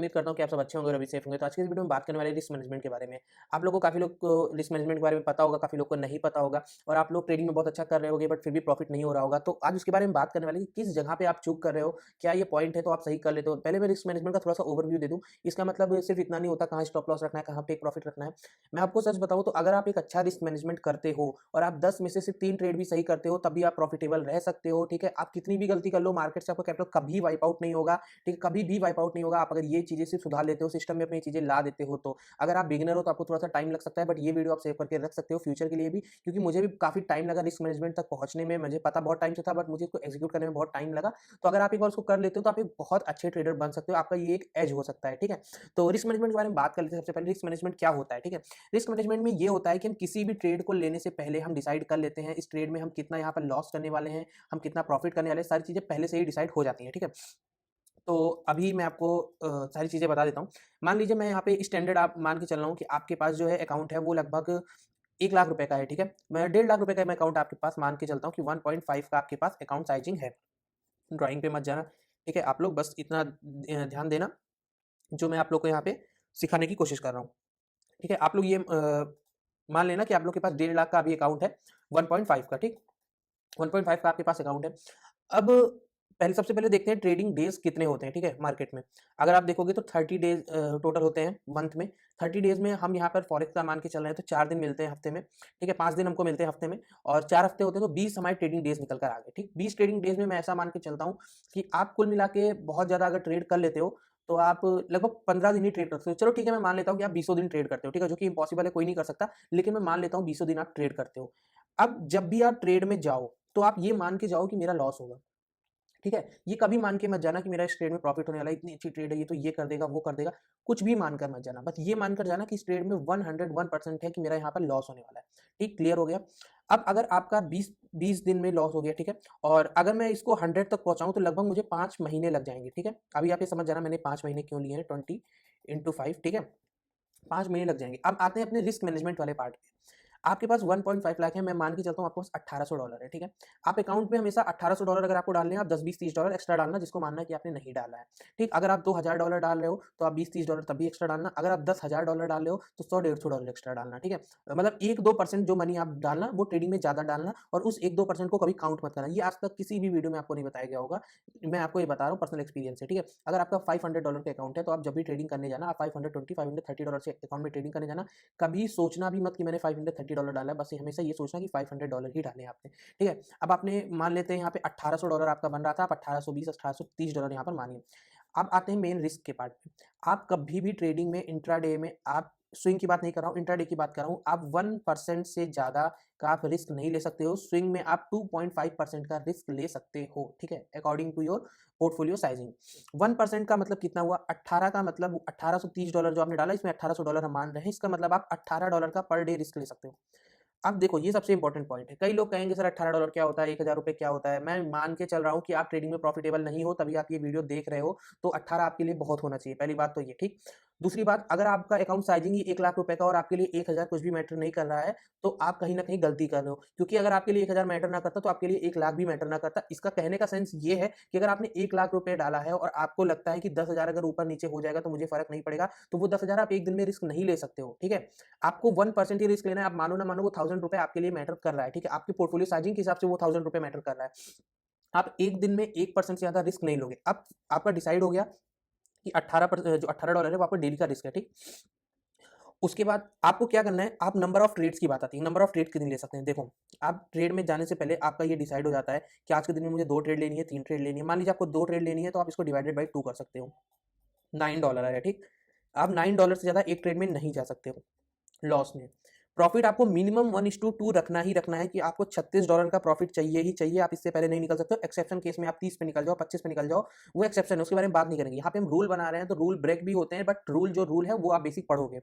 उम्मीद करता हूँ कि आप सब अच्छे होंगे और अभी सेफ होंगे। तो आज की इस वीडियो में बात करने वाले रिस्क मैनेजमेंट के बारे में। आप लोगों को काफ़ी लोग को रिस्क मैनेजमेंट के बारे में पता होगा, काफ़ी लोग को नहीं पता होगा और आप लोग ट्रेडिंग में बहुत अच्छा कर रहे होगे बट फिर भी प्रॉफिट नहीं हो रहा होगा। तो आज उसके बारे में बात करने वाले हैं कि किस जगह पे आप चूक कर रहे हो, क्या ये पॉइंट है तो आप सही कर लेते हो। पहले मैं रिस्क मैनेजमेंट का थोड़ा-सा ओवरव्यू दे दूँ। इसका मतलब सिर्फ इतना नहीं होता कहाँ स्टॉप लॉस रखना है, कहाँ पे एक प्रॉफिट रखना है। मैं आपको सच बताऊँ तो अगर आप एक अच्छा रिस्क मैनेजमेंट करते हो और आप 10 में से सिर्फ 3 ट्रेड भी सही करते हो, तब भी आप प्रॉफिटेबल रह सकते हो, ठीक है? आप कितनी भी गलती कर लो, मार्केट से आपका कैपिटल कभी वाइप आउट नहीं होगा, ठीक है? कभी भी वाइप आउट नहीं होगा। आप अगर ये चीज़ें सिर्फ सुधार लेते हो, सिस्टम में अपनी चीज़ें ला देते हो तो। अगर आप बिगिनर हो तो आपको थोड़ा-सा टाइम लग सकता है, बट ये वीडियो आप सेव करके रख सकते हो फ्यूचर के लिए भी, क्योंकि मुझे भी काफ़ी टाइम लगा रिस्क मैनेजमेंट तक पहुँचने में। मुझे पता बहुत टाइम से था बट मुझे इसको एग्ज़ीक्यूट करने में बहुत टाइम लगा। तो अगर आप एक बार उसको कर लेते हो तो आप एक बहुत अच्छे ट्रेडर बन सकते हो। आपका ये एक एज हो सकता है, ठीक है? तो रिस्क मैनेजमेंट के बारे में बात कर लेते हैं। सबसे पहले रिस्क मैनेजमेंट क्या होता है, ठीक है? रिस्क मैनेजमेंट में ये होता है कि हम किसी भी ट्रेड को लेने से पहले हम डिसाइड कर लेते हैं, इस ट्रेड में हम कितना यहाँ पर लॉस करने वाले हैं, हम कितना प्रॉफिट करने वाले हैं, सारी चीज़ें पहले से ही डिसाइड हो जाती हैं, ठीक है? तो अभी मैं आपको सारी चीज़ें बता देता हूँ। मान लीजिए मैं यहाँ पे स्टैंडर्ड आप मान के चल रहा हूँ कि आपके पास जो है अकाउंट है वो लगभग 1 लाख रुपए का है, ठीक है? मैं 1.5 लाख रुपए का मैं अकाउंट आपके पास मान के चलता हूँ कि 1.5 का आपके पास अकाउंट साइज़िंग है। ड्राइंग पे मत जाना, ठीक है? आप लोग बस इतना ध्यान देना, जो मैं आप लोग को यहाँ पे सिखाने की कोशिश कर रहा हूँ, ठीक है? आप लोग ये मान लेना कि आप लोग के पास 1.5 लाख का अभी अकाउंट है, 1.5 का, ठीक? 1.5 का आपके पास अकाउंट है। अब पहले सबसे पहले देखते हैं ट्रेडिंग डेज़ कितने होते हैं, ठीक है? मार्केट में। अगर आप देखोगे तो 30 डेज़ टोटल होते हैं मंथ में। 30 डेज़ में हम यहाँ पर फॉरेक्स का मान के चल रहे हैं तो 4 दिन मिलते हैं हफ्ते में, ठीक है? 5 दिन हमको मिलते हैं हफ्ते में और 4 हफ्ते होते हैं तो 20 हमारे ट्रेडिंग डेज़ निकल कर आ गए, ठीक? 20 ट्रेडिंग डेज़ में मैं ऐसा मान के चलता हूँ कि आप कुल मिला के बहुत ज़्यादा अगर ट्रेड कर लेते हो, तो आप लगभग 15 दिन ही ट्रेड करते हो। चलो ठीक है, मैं मान लेता हूँ कि आप बीसों दिन ट्रेड करते हो, ठीक है? जो कि इम्पॉसिबल है, कोई नहीं कर सकता, लेकिन मैं मान लेता हूँ बीसों दिन आप ट्रेड करते हो। अब जब भी आप ट्रेड में जाओ, तो आप ये मान के जाओ कि मेरा लॉस होगा, ठीक है? ये कभी मान के मत जाना कि मेरा इस ट्रेड में प्रॉफिट होने वाला है, इतनी अच्छी ट्रेड है, ये तो ये कर देगा, वो कर देगा। कुछ भी मानकर मत जाना। बस ये मानकर जाना कि इस ट्रेड में 101% है कि मेरा यहाँ पर लॉस होने वाला है। ठीक, क्लियर हो गया? अब अगर आपका 20 दिन में लॉस हो गया, ठीक है? और अगर मैं इसको 100 तक पहुँचाऊँ तो लगभग मुझे 5 महीने लग जाएँगे, ठीक है? अभी आप ये समझ जाना मैंने 5 महीने क्यों लिए हैं, 20 इंटू 5, ठीक है? 5 महीने लग जाएँगे। अब आते हैं अपने रिस्क मैनेजमेंट वाले पार्ट पे। आपके पास 1.5 लाख है, मैं मान के चलता हूँ आपके पास $1800 है, ठीक है? आप अकाउंट में हमेशा $1800 अगर आपको डालने हैं, आप 10, 20, $30 एक्स्ट्रा डालना जिसको मानना है कि आपने नहीं डाला है, ठीक? अगर आप $2000 डाल रहे हो, तो आप 20, $30 तब भी एक्स्ट्रा डालना। अगर आप $10,000 डाल रहे हो, तो 100, $150 एक्स्ट्रा डालना, ठीक है? मतलब 1-2% जो मनी आप डालना, वो ट्रेडिंग में ज़्यादा डालना और उस 1-2% को कभी काउंट मत करना। ये आज तक किसी भी वीडियो में आपको नहीं बताया गया होगा। मैं आपको ये बता रहा हूँ पर्सनल एक्सपीरियंस से, ठीक है? अगर आपका $500 का अकाउंट है, तो आप जब भी ट्रेडिंग करने जाना, आप $520, $530 से अकाउंट में ट्रेडिंग करने जाना, कभी सोचना भी मत कि मैंने $530 डाला है, बस ये हमेशा ये सोचना कि $500 ही डाले हैं आपने, ठीक है? अब आपने मान लेते हैं यहाँ पे $1800 आपका बन रहा था, आप 1820, $1830 यहाँ पर मानिए। अब आते हैं मेन रिस्क के पार्ट पे। आप कभी भी ट्रेडिंग में इंट्राडे में आप स्विंग की बात नहीं कर रहा हूँ, इंट्राडे की बात कर रहा हूँ। आप 1% से ज़्यादा का आप रिस्क नहीं ले सकते हो। स्विंग में आप 2.5% का रिस्क ले सकते हो, ठीक है? According to your portfolio sizing. 1% का मतलब कितना हुआ? 18 का मतलब $1830 जो आपने डाला, इसमें $1800 हम मान रहे हैं, इसका मतलब आप $18 का पर डे रिस्क ले सकते हो। अब देखो ये सबसे इंपॉर्टेंट पॉइंट है। कई लोग कहेंगे सर $18 क्या होता है, ₹1000 क्या होता है? मैं मान के चल रहा हूँ कि आप ट्रेडिंग में प्रॉफिटेबल नहीं हो, तभी आप ये वीडियो देख रहे हो, तो 18 आपके लिए बहुत होना चाहिए। पहली बात तो ये, ठीक? दूसरी बात, अगर आपका अकाउंट साइजिंग ही ₹1,00,000 का और आपके लिए 1000 कुछ भी मैटर नहीं कर रहा है, तो आप कहीं न कहीं गलती कर रहे हो। क्योंकि अगर आपके लिए 1000 मैटर ना करता, तो आपके लिए 1,00,000 भी मैटर ना करता। इसका कहने का सेंस ये है कि अगर आपने ₹1,00,000 डाला है और आपको लगता है कि 10,000 अगर ऊपर-नीचे हो जाएगा, तो मुझे फ़र्क नहीं पड़ेगा, तो वो 10,000 आप एक दिन में रिस्क नहीं ले सकते हो, ठीक है? आपको 1% ही रिस्क लेना है। आप मानो ना मानो वो ₹1000 आपके लिए मैटर कर रहा है, ठीक है? आपके पोर्टफोलियो साइजिंग के हिसाब से वो ₹1000 मैटर कर रहा है। आप एक दिन में 1% से ज़्यादा रिस्क नहीं लोगे। अब आपका डिसाइड हो गया कि 18 जो $18 है वो आपका डेली का रिस्क है, ठीक? उसके बाद आपको क्या करना है, आप नंबर ऑफ ट्रेड्स की बात आती है। नंबर ऑफ ट्रेड कितनी ले सकते हैं? देखो, आप ट्रेड में जाने से पहले आपका ये डिसाइड हो जाता है कि आज के दिन में मुझे 2 ट्रेड लेनी है, 3 ट्रेड लेनी है। मान लीजिए आपको 2 ट्रेड लेनी है, तो आप इसको डिवाइडेड बाय 2 कर सकते हो। $9 है, ठीक? आप $9 से ज़्यादा एक ट्रेड में नहीं जा सकते हो लॉस में। प्रॉफिट आपको मिनिमम 1:2 रखना ही रखना है कि आपको $36 का प्रॉफिट चाहिए ही चाहिए। आप इससे पहले नहीं निकल सकते हो। एक्सेप्शन केस में आप 30 पे निकल जाओ, 25 पे निकल जाओ, वो एक्सेप्शन है, उसके बारे में बात नहीं करेंगे। यहाँ पे हम रूल बना रहे हैं, तो रूल ब्रेक भी होते हैं, बट रूल जो रूल है वो आप बेसिक पढ़ोगे।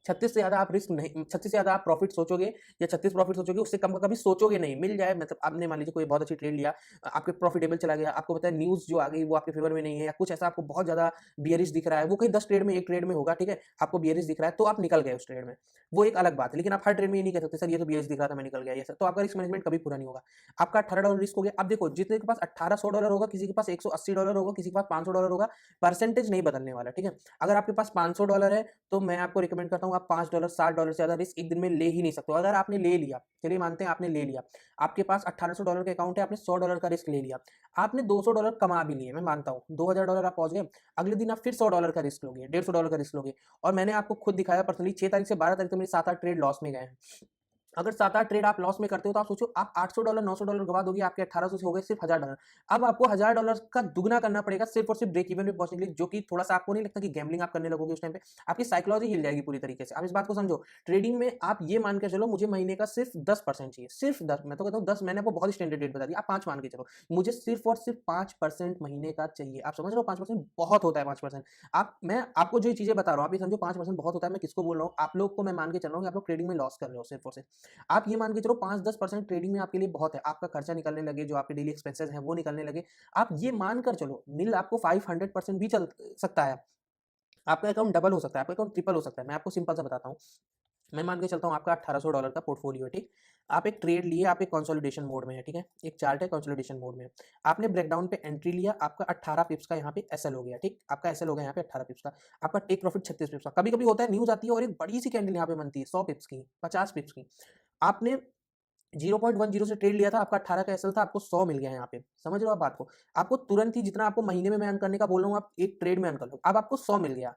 36 से ज़्यादा आप रिस्क नहीं, 36 से ज़्यादा आप प्रॉफिट सोचोगे या 36 प्रॉफिट सोचोगे, उससे कम का कभी सोचोगे नहीं। मिल जाए, मतलब आपने मान लीजिए कोई बहुत अच्छी ट्रेड लिया, आपके प्रॉफिटेबल चला गया, आपको पता है न्यूज़ जो आ गई वो आपके फेवर में नहीं है, या कुछ ऐसा आपको बहुत ज़्यादा बियरिश दिख रहा है, वो कहीं 10 ट्रेड में 1 ट्रेड में होगा, ठीक है? आपको बियरिश दिख रहा है तो आप निकल गए उस ट्रेड में, वो एक अलग बात है। लेकिन आप हर ट्रेड में ये नहीं कह सकते सर ये तो बियरिश दिख रहा था मैं निकल गया, ये सर तो आपका रिस्क मैनेजमेंट कभी पूरा नहीं होगा। आपका $18 रिस्क हो गया। अब देखो, जितने के पास $1800 होगा, किसी के पास $180 होगा, किसी के पास $500 होगा, परसेंटेज नहीं बदलने वाला, ठीक है? अगर आपके पास $500 है तो मैं आपको रिकमेंड करता हूँ आप $5 $60 से ज़्यादा रिस्क एक दिन में ले ही नहीं सकते हो। अगर आपने ले लिया, चलिए मानते हैं आपने ले लिया, आपके पास $1800 का अकाउंट है, आपने $100 का रिस्क ले लिया, आपने $200 कमा भी लिए, मैं मानता हूँ $2000 आप पहुंच गए, अगले दिन आप फिर $100 का रिस्क लोगे, $150 का रिस्क लोगे। और मैंने आपको खुद दिखाया पर्सनली, 6 तारीख से 12 तारीख तक मेरे 7-8 ट्रेड लॉस में गए हैं। अगर 7-8 ट्रेड आप लॉस में करते हो तो आप सोचो, आप $800 $900 गवा दोगे, आपके 1800 से हो गए सिर्फ $1000। अब आपको $1000 का दुगना करना पड़ेगा सिर्फ और सिर्फ ब्रेक इवन पे पहुंचने के लिए, जो कि थोड़ा सा आपको नहीं लगता कि गैम्बलिंग आप करने लगोगे उस टाइम पे? आपकी साइकोलॉजी हिल जाएगी पूरी तरीके से। आप इस बात को समझो, ट्रेडिंग में आप ये मान के चलो मुझे महीने का सिर्फ 10% चाहिए, सिर्फ 10, मैं तो कहता हूँ 10, मैंने आपको बहुत स्टैंडर्ड रेट बता दिया, आप 5 मान के चलो, मुझे सिर्फ और सिर्फ 5% महीने का चाहिए। आप समझ रहे हो 5% बहुत होता है 5%। आप, मैं आपको जो ये चीजें बता रहा हूँ आप ये समझो 5% बहुत होता है। मैं किसको बोल रहा हूँ? आप लोग को मैं मान के चल रहा हूँ कि आप लोग ट्रेडिंग में लॉस कर रहे हो सिर्फ और सिर्फ। आप ये मान के चलो 5-10% ट्रेडिंग में आपके लिए बहुत है, आपका खर्चा निकलने लगे, जो आपके डेली एक्सपेंसेस हैं वो निकलने लगे, आप ये मानकर चलो मिल आपको 500% भी चल सकता है, आपका अकाउंट डबल हो सकता है, आपका अकाउंट ट्रिपल हो सकता है। मैं आपको सिंपल सा बताता हूँ, मैं मान के चलता हूँ आपका $1800 का पोर्टफोलियो है, ठीक? आप एक ट्रेड लिए, आप एक कंसोलिडेशन मोड में है, ठीक है? एक चार्ट है, कंसोलिडेशन मोड में है। आपने ब्रेकडाउन पे एंट्री लिया, आपका 18 पिप्स का यहाँ पे एसएल हो गया, ठीक? आपका एसएल हो गया यहाँ पे 18 पिप्स का, आपका टेक प्रॉफिट 36 पिप्स का। कभी कभी होता है न्यूज आती है और एक बड़ी सी कैंडल यहाँ पे बनती है 100 पिप्स की, 50 पिप्स की, आपने 0.10 से ट्रेड लिया था, आपका 18 का एसएल था, आपको 100 मिल गया यहाँ पे। समझ रहे हो आप बात को? आपको तुरंत ही, जितना आपको महीने में मैं अर्न करने का बोल रहा हूँ, आप एक ट्रेड में अर्न कर लो, अब आपको 100 मिल गया।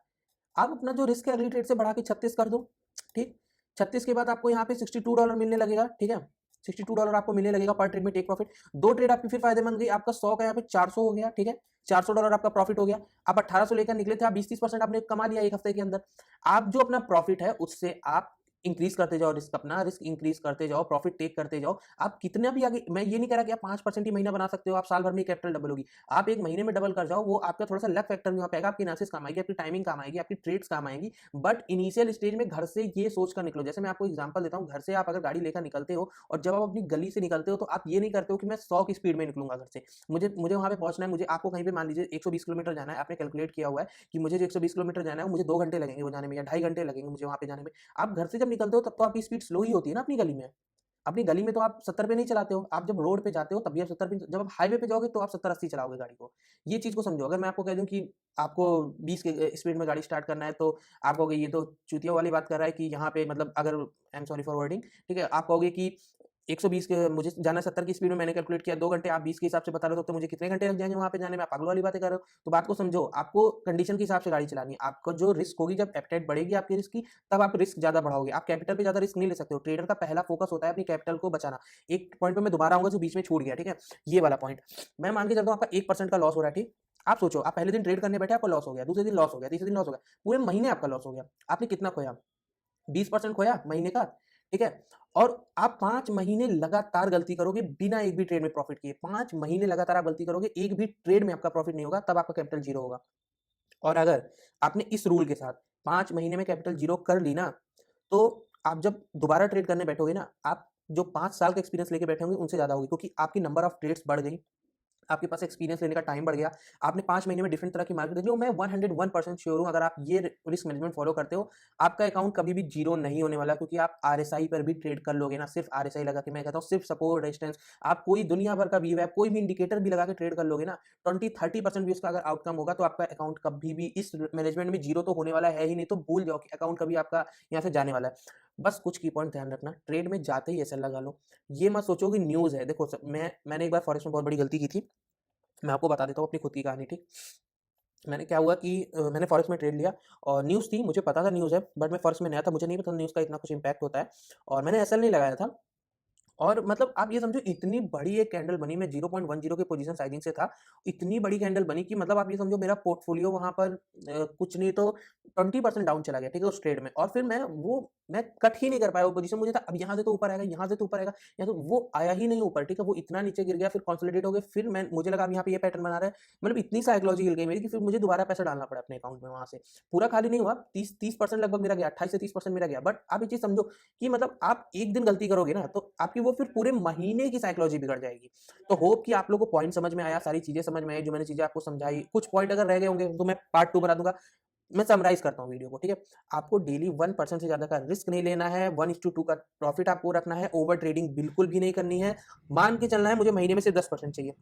आप अपना जो रिस्क है अगली ट्रेड से बढ़ा के 36 कर दो, ठीक? 36 के बाद आपको यहाँ पे $62 मिलने लगेगा, ठीक है? $62 आपको मिलने लगेगा पर ट्रेड में टेक प्रॉफिट। 2 ट्रेड आपकी फिर फायदेमंद गई, आपका 100 का यहाँ पे 400 हो गया, ठीक है? $400 आपका प्रॉफिट हो गया। आप 1800 लेकर निकले थे, आप 20-30% आपने कमा लिया एक हफ्ते के अंदर। आप जो अपना प्रॉफिट है उससे आप इंक्रीज करते जाओ, रिस्क, अपना रिस्क इंक्रीज करते जाओ, प्रॉफिट टेक करते जाओ। आप कितना भी आगे, मैं ये नहीं कह रहा कि आप 5% ही महीना बना सकते हो, आप साल भर में कैपिटल डबल होगी, आप एक महीने में डबल कर जाओ, वो आपका थोड़ा सा लक फैक्टर में वहाँ पे आएगा, आपकी एनालिसिस काम आएगी, आपकी टाइमिंग काम आएगी, आपकी ट्रेड्स काम आएगी। बट इनिशियल स्टेज में घर से ये सोच कर निकलो। जैसे मैं आपको एग्जांपल देता हूँ, घर से आप अगर गाड़ी लेकर निकलते हो और जब आप अपनी गली से निकलते हो तो आप ये नहीं करते हो कि मैं 100 की स्पीड में निकलूंगा घर से, मुझे मुझे वहाँ पे पहुंचना है, मुझे आपको कहीं पे मान लीजिए 120 किलोमीटर जाना है, आपने कैलकुलेट किया हुआ है कि मुझे जो 120 किलोमीटर जाना है मुझे 2 घंटे लगेंगे वो जाने में, या 2.5 घंटे लगेंगे मुझे वहाँ पे जाने में। आप घर से जब निकलते हो तब तो आपकी स्पीड स्लो ही होती है ना अपनी गली में। अपनी गली में तो आप 70 पे नहीं चलाते हो, आप जब रोड पे जाते हो तब भी आप 70 पे, जब आप हाईवे पे जाओगे तो आप 70-80 चलाओगे गाड़ी को। ये चीज़ को समझो। अगर मैं आपको कह दूँ कि आपको 20 के स्पीड में गाड़ी स्टार्ट करना है तो आप कहोगे ये तो चूतिया वाली बात कर रहा है कि यहाँ पे, मतलब अगर, I am sorry for wording, ठीक है? आप कहोगे कि 120 के मुझे जाना है 70 की स्पीड में, मैंने कैलकुलेट किया 2 घंटे, आप 20 के हिसाब से बता रहे हो तो मुझे कितने घंटे लग जाएँगे वहाँ पे जाने में? आप पागल वाली बातें कर रहे हो। तो बात को समझो, आपको कंडीशन के हिसाब से गाड़ी चलानी है। आपको जो रिस्क होगी, जब एपेटाइट बढ़ेगी आपकी रिस्क की, तब आप रिस्क ज़्यादा बढ़ाओगे। आप कैपिटल पे ज़्यादा रिस्क नहीं ले सकते हो। ट्रेडर का पहला फोकस होता है अपनी कैपिटल को बचाना। एक पॉइंट पे मैं दोबारा आऊँगा जो बीच में छूट गया, ठीक है? ये वाला पॉइंट मैं मान के चलता हूँ, आपका 1% का लॉस हो रहा है, ठीक? आप सोचो, आप पहले दिन ट्रेड करने बैठे, आपका लॉस हो गया, दूसरे दिन लॉस हो गया, तीसरे दिन लॉस हो गया, पूरे महीने आपका लॉस हो गया। आपने कितना खोया? 20% खोया महीने का, ठीक है? और आप 5 महीने लगातार गलती करोगे बिना एक भी ट्रेड में प्रॉफिट किए। 5 महीने लगातार आप गलती करोगे, एक भी ट्रेड में आपका प्रॉफिट नहीं होगा, तब आपका कैपिटल ज़ीरो होगा। और अगर आपने इस रूल के साथ 5 महीने में कैपिटल ज़ीरो कर ली ना, तो आप जब दोबारा ट्रेड करने बैठोगे ना, आप जो 5 साल का एक्सपीरियंस लेके बैठे होंगे उनसे ज़्यादा होगी, क्योंकि आपकी नंबर ऑफ ट्रेड्स बढ़ गई, आपके पास एक्सपीरियंस लेने का टाइम बढ़ गया, आपने 5 महीने में डिफरेंट तरह की मार्केट देख ली। और मैं 101% श्योर हूँ, अगर आप ये रिस्क मैनेजमेंट फॉलो करते हो, आपका अकाउंट कभी भी जीरो नहीं होने वाला, क्योंकि आप आरएसआई पर भी ट्रेड कर लोगे ना। सिर्फ आरएसआई लगा के, मैं कहता हूँ सिर्फ सपोर्ट रेजिस्टेंस, आप कोई दुनिया भर का वीवैप, कोई भी इंडिकेटर भी लगा के ट्रेड कर लोगे ना, 20-30% भी उसका अगर आउटकम होगा, तो आपका अकाउंट कभी भी इस मैनेजमेंट में जीरो तो होने वाला है ही नहीं। तो भूल जाओ कि अकाउंट कभी आपका यहाँ से जाने वाला है। बस कुछ की पॉइंट ध्यान रखना, ट्रेड में जाते ही ऐसा लगा लो, ये मत सोचो कि न्यूज़ है। देखो मैंने एक बार फॉरेक्स में बहुत बड़ी गलती की थी, मैं आपको बता देता हूँ अपनी खुद की कहानी, ठीक? मैंने, क्या हुआ कि मैंने फॉरेक्स में ट्रेड लिया और न्यूज़ थी, मुझे पता था न्यूज़ है, बट मैं फॉरेक्स में नया था, मुझे नहीं पता न्यूज़ का इतना कुछ इम्पैक्ट होता है, और मैंने एसएल नहीं लगाया था। और मतलब आप ये समझो, इतनी बड़ी एक कैंडल बनी, मैं 0.10 के पोजीशन साइजिंग से था, इतनी बड़ी कैंडल बनी कि मतलब आप ये समझो मेरा पोर्टफोलियो वहाँ पर कुछ नहीं तो 20% डाउन चला गया, ठीक है, उस ट्रेड में। और फिर मैं कट ही नहीं कर पाया वो पोजीशन। मुझे था अब यहाँ से तो ऊपर आएगा, यहाँ से तो ऊपर आएगा, यहाँ तो वो आया ही नहीं ऊपर, ठीक है, वो इतना नीचे गिर गया, फिर कंसोलिडेट हो गया। फिर मुझे लगा अब यहाँ पे ये पैटर्न बना रहा है, मतलब इतनी साइकोलॉजी हिल गई मेरी कि फिर मुझे दोबारा पैसा डालना पड़ा अपने अकाउंट में वहां से। पूरा खाली नहीं हुआ, 30% लगभग मेरा गया, 28 से 30% मेरा गया। बट आप ये चीज समझो कि मतलब आप एक दिन गलती करोगे ना तो आपकी वो फिर पूरे महीने की साइकोलॉजी बिगड़ जाएगी। तो होप कि आप लोगों को पॉइंट समझ में आया, सारी चीजें समझ में आई जो मैंने चीजें आपको समझाई। कुछ पॉइंट अगर रह गए होंगे तो मैं पार्ट 2 बना दूंगा। मैं समराइज करता हूँ वीडियो को, ठीक है। आपको डेली 1% से ज्यादा का रिस्क नहीं लेना है, 1:2 का प्रॉफिट आपको रखना है, ओवर ट्रेडिंग बिल्कुल भी नहीं करनी है। मान के चलना है मुझे महीने में से 10% चाहिए।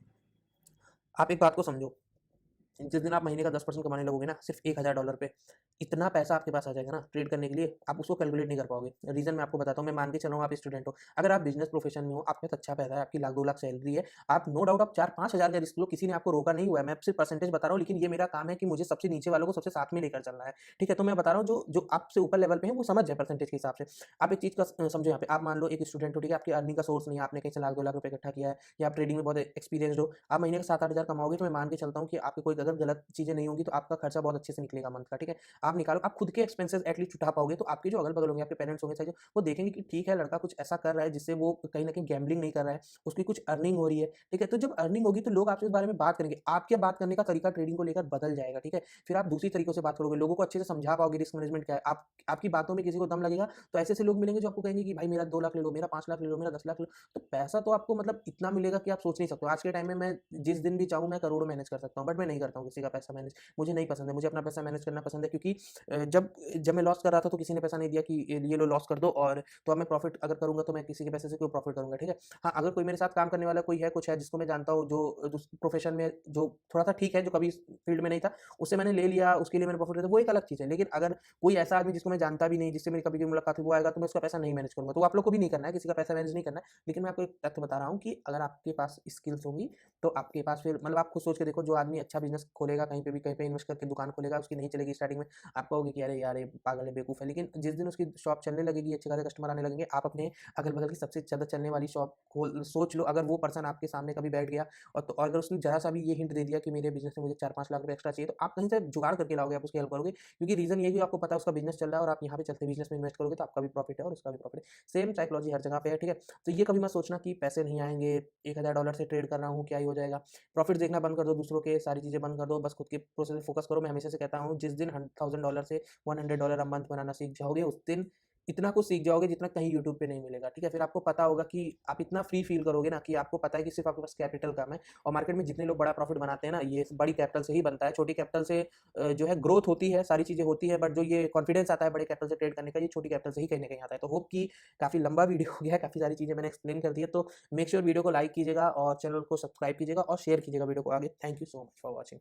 आप एक बात को समझो, जिस दिन आप महीने का 10% कमाने लगोगे ना, सिर्फ $1000 पे इतना पैसा आपके पास आ जाएगा ना ट्रेड करने के लिए, आप उसको कैलकुलेट नहीं कर पाओगे। रीजन मैं आपको बताता हूँ। मैं मान के चल रहा हूँ आप स्टूडेंट हो, अगर आप बिजनेस प्रोफेशन में हो, आपके पास अच्छा पैसा है, आपकी 1,00,000 2,00,000 सैलरी है, आप नो डाउट आप 4-5 हज़ार का रिस्क लो, किसी ने आपको रोका नहीं हुआ है। मैं सिर्फ परसेंटेज बता रहा हूँ, लेकिन ये मेरा काम है कि मुझे सबसे नीचे वालों को सबसे साथ में लेकर चलना है, ठीक है। तो मैं बता रहा हूँ जो जो आपसे ऊपर लेवल पे है वो समझ जाए परसेंटेज के हिसाब से। आप एक चीज का समझो, यहाँ पे आप मान लो एक स्टूडेंट हो, ठीक है, आपकी अर्निंग का सोर्स नहीं है, आपने कहीं से 1,00,000 2,00,000 रुपए इकट्ठा किया है, या आप ट्रेडिंग में बहुत एक्सपीरियंसड हो, आप महीने का 7-8 हज़ार कमाओगे, तो मैं मान के चलता हूँ कि आपकी कोई अगर गलत चीजें नहीं होंगी तो आपका खर्चा बहुत अच्छे से निकलेगा मंथ का, ठीक है। आप निकालो, आप खुद के एक्सपेंसेस एटलीस्ट उठा पाओगे, तो आपके जो अगल बगल होंगे, आपके पेरेंट्स होंगे, चाहे वो देखेंगे कि ठीक है लड़का कुछ ऐसा कर रहा है जिससे वो कहीं ना कहीं गैम्बलिंग नहीं कर रहा है, उसकी कुछ अर्निंग हो रही है, ठीक है। तो जब अर्निंग होगी तो लोग आपसे इस बारे में बात करेंगे, आपके बात करने का तरीका ट्रेडिंग को लेकर बदल जाएगा, ठीक है। फिर आप दूसरी तरीकों से बात करोगे, लोगों को अच्छे से समझा पाओगे रिस्क मैनेजमेंट क्या है। आप आपकी बातों में किसी को दम लगेगा तो ऐसे लोग मिलेंगे जो आपको कहेंगे कि भाई मेरा 2 लाख ले लो, मेरा 5 लाख ले लो, मेरा 10 लाख ले लो। तो पैसा तो आपको मतलब इतना मिलेगा कि आप सोच नहीं सकते हो। आज के टाइम में मैं जिस दिन भी चाहूँ मैं करोड़ों मैनेज कर सकता हूँ, बट मैं नहीं करता हूँ किसी का पैसा मैनेज। मुझे नहीं पसंद है, मुझे अपना पैसा मैनेज करना पसंद है, क्योंकि जब जब मैं लॉस कर रहा था तो किसी ने पैसा नहीं दिया कि ये लो लॉस कर दो, और तो अब मैं प्रॉफिट अगर करूंगा तो मैं किसी के पैसे से क्यों प्रॉफिट करूंगा, ठीक है। हाँ, अगर कोई मेरे साथ काम करने वाला कोई है, कुछ है जिसको मैं जानता हूँ, जो प्रोफेशन में जो थोड़ा सा ठीक है, जो कभी फील्ड में नहीं था, उससे मैंने ले लिया, उसके लिए मैंने प्रॉफिट किया, वो एक अलग चीज़ है। लेकिन अगर कोई ऐसा आदमी जिसको मैं जानता भी नहीं, जिससे मेरी कभी की मुलाकात हुई, वो आएगा तो मैं उसका पैसा नहीं मैनेज करूंगा। तो आप लोग को भी नहीं करना है, किसी का पैसा मैनेज नहीं करना है। लेकिन मैं आपको एक तथ्य बता रहा हूँ कि अगर आपके पास स्किल्स होंगी तो आपके पास फिर मतलब आप खुद सोच के देखो, जो आदमी अच्छा बिजनेस खोलेगा, कहीं पे भी कहीं पे इन्वेस्ट करके दुकान खोलेगा, उसकी नहीं चलेगी स्टार्टिंग में, आप कहोगे कि अरे यार ये पागल है, बेवकूफ़ है। लेकिन जिस दिन उसकी शॉप चलने लगेगी, अच्छे खासे कस्टमर आने लगेंगे, आप अपने अगल-बगल की सबसे ज़्यादा चलने वाली शॉप खोल सोच लो, अगर वो पर्सन आपके सामने कभी बैठ गया और अगर उसने ज़रा-सा भी ये हिंट दे दिया कि मेरे बिज़नेस में मुझे 4-5 लाख रुपए एक्स्ट्रा चाहिए, तो आप कहीं से जुगाड़ करके लाओगे, आप उसकी हेल्प करोगे। क्योंकि रीज़न ये है कि आपको पता है उसका बिज़नेस चल रहा है और आप यहाँ पे चलते बिज़नेस में इन्वेस्ट करोगे तो आपका भी प्रॉफिट है और उसका भी प्रॉफिट है। सेम साइकोलॉजी हर जगह पे है, ठीक है? तो ये कभी मत सोचना कि पैसे नहीं आएँगे, $1000 से ट्रेड कर रहा हूँ, क्या ही हो जाएगा। प्रॉफिट देखना बंद कर दो दूसरों के, सारी चीज़ें बंद कर दो, बस खुद के प्रोसेस में फोकस करो। मैं हमेशा से कहता हूँ, जिस दिन $1000 से $100 अ मंथ बनाना सीख जाओगे, उस दिन इतना कुछ सीख जाओगे जितना कहीं यूट्यूब पे नहीं मिलेगा, ठीक है? फिर आपको पता होगा कि आप इतना फ्री फ़ील करोगे ना कि आपको पता है कि सिर्फ़ आपके पास कैपिटल कम है, और मार्केट में जितने लोग बड़ा प्रॉफ़िट बनाते हैं ना, ये बड़ी कैपिटल से ही बनता है। छोटी कैपिटल से जो है ग्रोथ होती है, सारी चीज़ें होती है, बट जो ये कॉन्फिडेंस आता है बड़े कैपिटल से ट्रेड करने का, ये छोटी कैपिटल से ही कहीं न कहीं आता है। तो होप कि काफ़ी लंबा वीडियो हो गया है, काफ़ी सारी चीज़ें मैंने एक्सप्लेन कर दी है, तो मेक श्योर वीडियो को लाइक कीजिएगा और चैनल को सब्सक्राइब कीजिएगा और शेयर कीजिएगा वीडियो को आगे। Thank you so much for watching.